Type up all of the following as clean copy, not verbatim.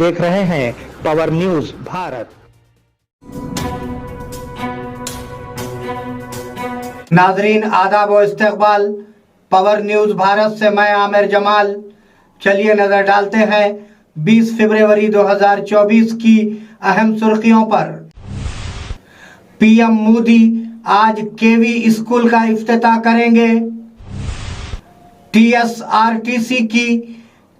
देख रहे हैं पावर न्यूज भारत। नाजरीन आदाब व इस्तकबाल, पावर न्यूज भारत से मैं आमिर जमाल। चलिए नजर डालते हैं 20 फरवरी 2024 की अहम सुर्खियों पर। पीएम मोदी आज केवी स्कूल का इफ्तिताह करेंगे। टीएसआरटीसी की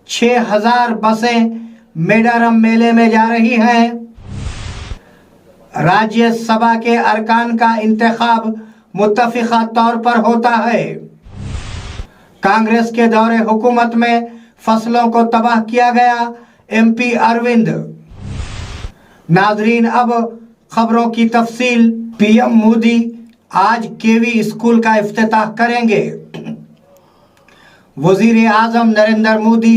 6000 बसें मेडारम मेले में जा रही हैं। राज्यसभा के अरकान का इंतखाब मुत्तफिका तौर पर होता है। कांग्रेस के दौरे हुकूमत में फसलों को तबाह किया गया, एमपी अरविंद। नाजरीन अब खबरों की तफसील। पीएम मोदी आज केवी स्कूल का इफ्तिताह करेंगे। वजीर आजम नरेंद्र मोदी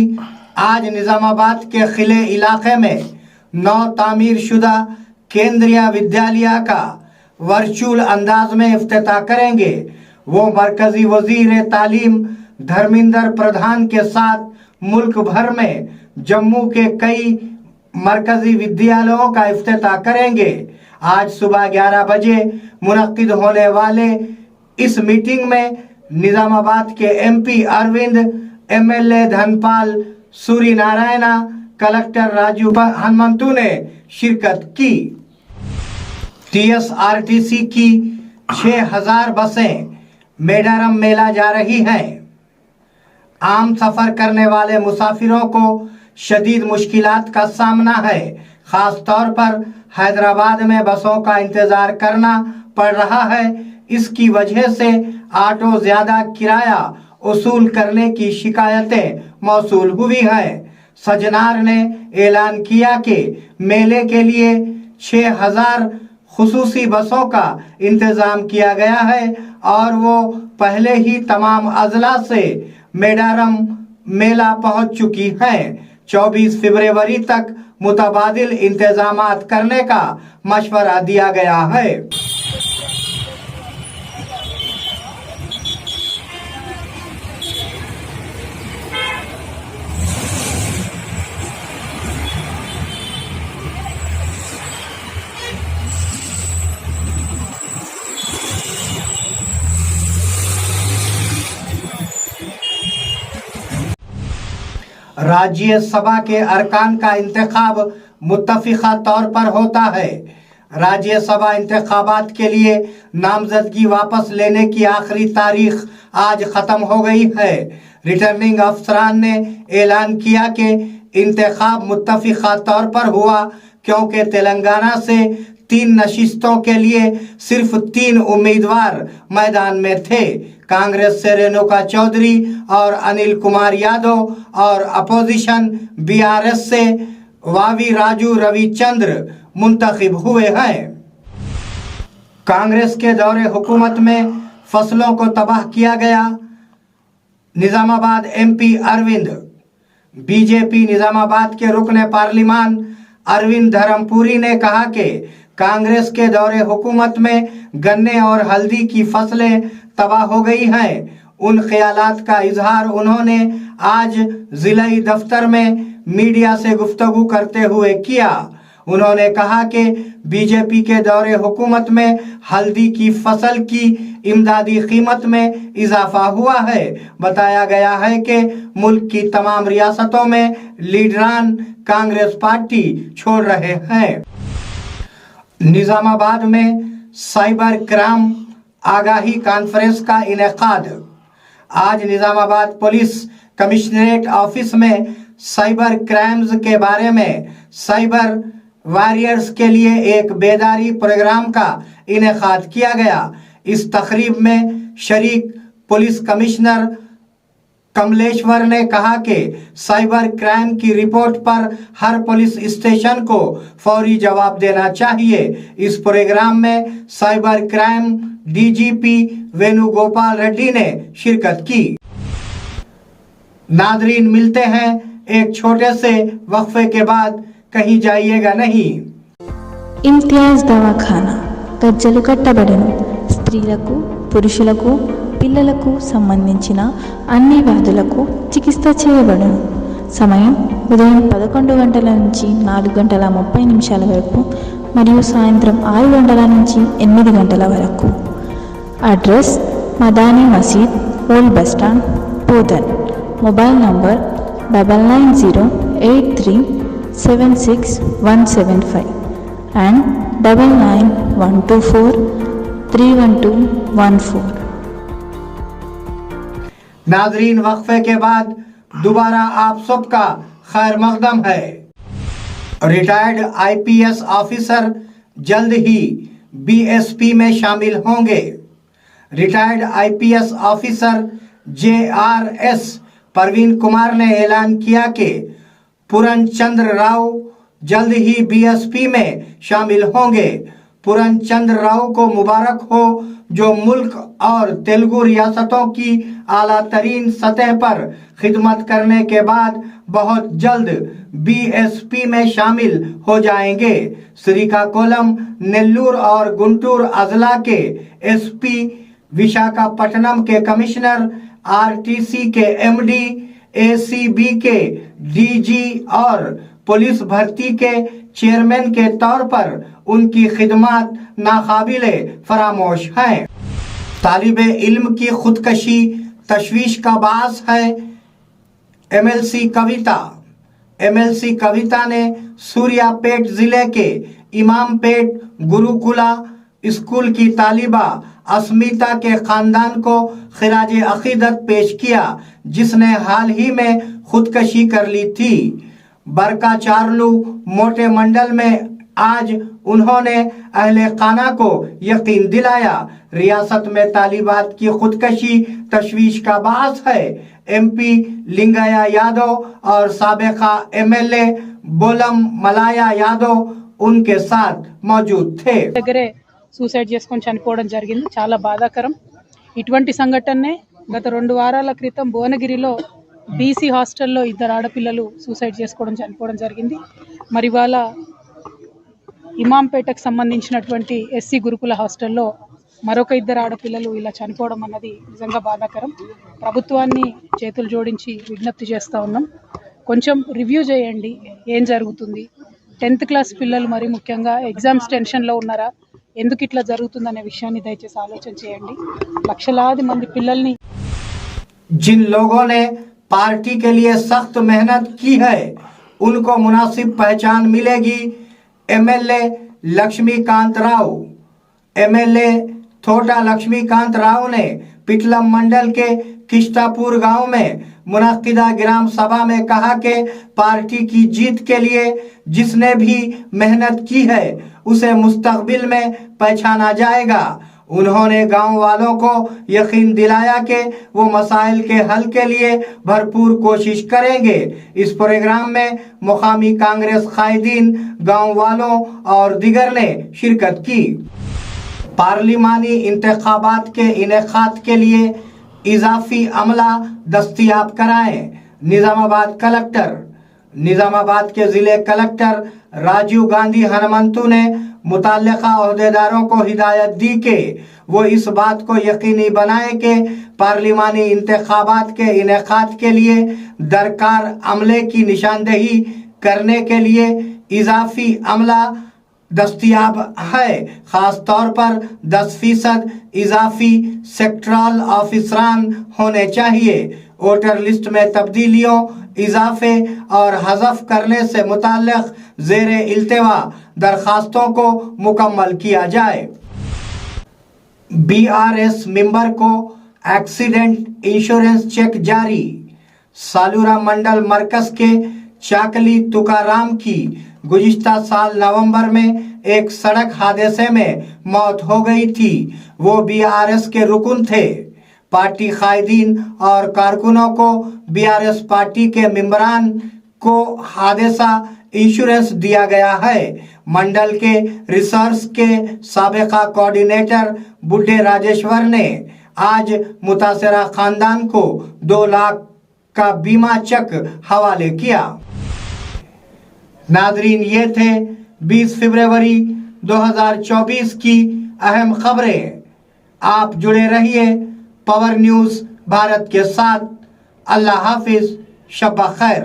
आज निजामाबाद के खिले इलाके में नौ तामीर शुदा केंद्रीय विद्यालय का वर्चुअल अंदाज में इफ्तिताह करेंगे। वो मरकजी वजीर तालीम धर्मेंद्र प्रधान के साथ मुल्क भर में जम्मू के कई मरकजी विद्यालयों का इफ्तिताह करेंगे। आज सुबह 11 बजे मुनक्किद होने वाले इस मीटिंग में निजामाबाद के एमपी अरविंद, एमएलए धनपाल सूर्य नारायणा, कलेक्टर राजू हनुमंतु ने शिरकत की। टीएसआरटीसी की 6000 बसें मेडारम मेला जा रही हैं। आम सफर करने वाले मुसाफिरों को शदीद मुश्किलात का सामना है। खास तौर पर हैदराबाद में बसों का इंतजार करना पड़ रहा है। इसकी वजह से ऑटो ज्यादा किराया वसूल करने की शिकायतें मौसूल हुई हैं। सजनार ने ऐलान किया कि मेले के लिए 6000 खुसूसी बसों का इंतजाम किया गया है और वो पहले ही तमाम अजला से मेडारम मेला पहुंच चुकी हैं। 24 फरवरी तक मुतबादिल इंतजामात करने का मशवरा दिया गया है। राज्यसभा के अरकान का इंतखाब मुत्तफिका तौर पर होता है। राज्यसभा इंतखाबात के लिए नामजदगी वापस लेने की आखिरी तारीख आज खत्म हो गई है। रिटर्निंग अफसरान ने ऐलान किया कि इंतखाब मुत्तफिका तौर पर हुआ क्योंकि तेलंगाना से 3 नशिस्तों के लिए सिर्फ 3 उम्मीदवार मैदान में थे। कांग्रेस से रेणुका चौधरी और अनिल कुमार यादव और अपोजिशन बीआरएस से वावी राजू रविचंद्र मुंतखब हुए हैं। कांग्रेस के दौरे हुकूमत में फसलों को तबाह किया गया, निजामाबाद एमपी अरविंद। बीजेपी निजामाबाद के रुकने पार्लिमान अरविंद धर्मपुरी ने कहा कि कांग्रेस के दौरे हुकूमत में गन्ने और हल्दी की फसलें तबाह हो गई हैं। उन ख्यालात का इजहार उन्होंने आज जिलाई दफ्तर में मीडिया से गुफ्तगू करते हुए किया। उन्होंने कहा कि बीजेपी के दौरे हुकूमत में हल्दी की फसल की इमदादी कीमत में इजाफा हुआ है। बताया गया है कि मुल्क की तमाम रियासतों में लीडरान कांग्रेस पार्टी छोड़ रहे हैं। निजामाबाद में साइबर क्राइम आगाही कॉन्फ्रेंस का इनेकाद। आज निजामाबाद पुलिस कमिश्नरेट ऑफिस में साइबर क्राइम्स के बारे में साइबर वॉरियर्स के लिए एक बेदारी प्रोग्राम का इनेकाद किया गया। इस तकरीब में शरीक पुलिस कमिश्नर कमलेश्वर ने कहा कि साइबर क्राइम की रिपोर्ट पर हर पुलिस स्टेशन को फौरी जवाब देना चाहिए। इस प्रोग्राम में cyber crime DGP Venugopal Reddy ने शिरकत की। नादरीन मिलते हैं एक छोटे से वक्फे के बाद, कहीं जाइएगा नहीं। इम्तियाज दवाखाना గజ్జలు కట్టబడెను। స్త్రీలకు పురుషులకు పిల్లలకు సంబంధించిన అన్ని వ్యాధులకు చికిత్స చేయబడును। సమయం ఉదయం 11 గంటల నుంచి 4 గంటల 30 నిమిషాల వరకు మరియు సాయంత్రం 6 గంటల నుంచి 8 గంటల వరకు. Address Madani Masjid, old bus stand, Bodhan. Mobile number 9908376175 and 9912431214. नाजरीन, वक्फे के बाद दोबारा आप सबका खैर मकदम है। रिटायर्ड आईपीएस ऑफिसर जल्द ही बीएसपी में शामिल होंगे। Retired IPS officer JRS Parveen Kumar ने ऐलान किया कि पूरन चंद्र राव जल्द ही बीएसपी में शामिल होंगे। पूरन चंद्र राव को मुबारक हो जो मुल्क और तेलुगु रियासतों की आला तरीन सतह पर खिदमत करने के बाद बहुत जल्द बीएसपी में शामिल हो जाएंगे। श्रीकाकुलम, नेल्लूर और गुंटूर अजला के एसपी, विशाखापट्टनम के कमिश्नर, आरटीसी के एमडी, एसीबी के डीजी और पुलिस भर्ती के चेयरमैन के तौर पर उनकी खिदमत नाकाबिले फरामोश हैं। तालिबे इल्म की खुदकशी तशवीश का बास है। एमएलसी कविता ने सूर्यापेट जिले के इमामपेट गुरुकुला स्कूल की तालिबा अस्मिता के खानदान को खिराज अकीदत पेश किया, जिसने हाल ही में खुदकशी कर ली थी। बरका चारलू मोटे मंडल में आज उन्होंने अहले खाना को यकीन दिलाया। रियासत में तालिबात की खुदकशी तशवीश का बास है। एमपी लिंगया यादव और साबिका एमएलए बोलम मलाया यादव उनके साथ मौजूद थे। సూసైడ్ చేసుకొని చనిపోవడం జరిగింది. చాలా బాధాకరం. ఇటువంటి సంఘటనే గత 2 వారాల క్రితం భువనగిరిలో బీసీ హాస్టల్లో 2 ఆడపిల్లలు సూసైడ్ చేసుకోవడం చనిపోవడం జరిగింది. మరి వాళ్ళ ఇమాంపేటకు సంబంధించినటువంటి ఎస్సీ గురుకుల హాస్టల్లో మరొక 2 ఆడపిల్లలు ఇలా చనిపోవడం అన్నది నిజంగా బాధాకరం. ప్రభుత్వాన్ని చేతులు జోడించి విజ్ఞప్తి చేస్తూ ఉన్నాం, కొంచెం రివ్యూ చేయండి ఏం జరుగుతుంది. 10th క్లాస్ పిల్లలు మరి ముఖ్యంగా ఎగ్జామ్స్ టెన్షన్లో ఉన్నారా, ఎందుకు ఇట్లా జరుగుతుందనే విషయాన్ని దయచేసి ఆలోచన చేయండి. లక్షలాది మంది పిల్లల్ని जिन लोगों ने पार्टी के लिए सख्त मेहनत की है उनको मुनासिब पहचान मिलेगी। एमएलए लक्ष्मीकांत राव, एमएलए थोटा लक्ष्मीकांत राव ने पिटलम मंडल के किश्तापुर गांव में मुनक्किदा ग्राम सभा में कहा कि पार्टी की जीत के लिए जिसने भी मेहनत की है उसे मुस्तकबिल में पहचाना जाएगा। उन्होंने गांव वालों को यकीन दिलाया कि वो मसाइल के हल के लिए भरपूर कोशिश करेंगे। इस प्रोग्राम में मुकामी कांग्रेस कायदीन, गांव वालों और दीगर ने शिरकत की। पार्लिमानी इंतखाबात के इनेकाद के लिए इजाफी अमला दस्तयाब कराएं। निजामाबाद के जिले कलेक्टर राजीव गांधी हनुमंतु ने मुतल्लिका अहदेदारों को हिदायत दी कि वो इस बात को यकीनी बनाए कि पार्लिमानी इंतखाबात के इनेकाद के लिए दरकार अमले की निशानदेही करने के लिए इजाफी अमला दस्तयाब है। खास तौर पर 10% इजाफी सेक्टरल ऑफिसरान होने चाहिए। वोटर लिस्ट में तब्दीलियों, इजाफे और हज़फ करने से मुताल्लिक़ ज़ेरे इल्तिवा दरखास्तों को मुकम्मल किया जाए। बीआरएस मेंबर को एक्सीडेंट इंश्योरेंस चेक जारी। सालूरा मंडल मरकज के चाकली तुकाराम की गुज़िश्ता साल नवंबर में एक सड़क हादसे में मौत हो गई थी। वो बीआरएस के रुकन थे। पार्टी कायदीन और कारकुनों को बीआरएस पार्टी के मेंबरान को हादसा इंश्योरेंस दिया गया है। मंडल के रिसर्च के साबिका कोऑर्डिनेटर बुड्ढे राजेश्वर ने आज मुतासरा खानदान को 2 लाख का बीमा चेक हवाले किया। नाजरीन, ये थे 20 फरवरी 2024 की अहम खबरें। आप जुड़े रहिए पावर न्यूज़ भारत के साथ। अल्लाह हाफिज, शब खैर।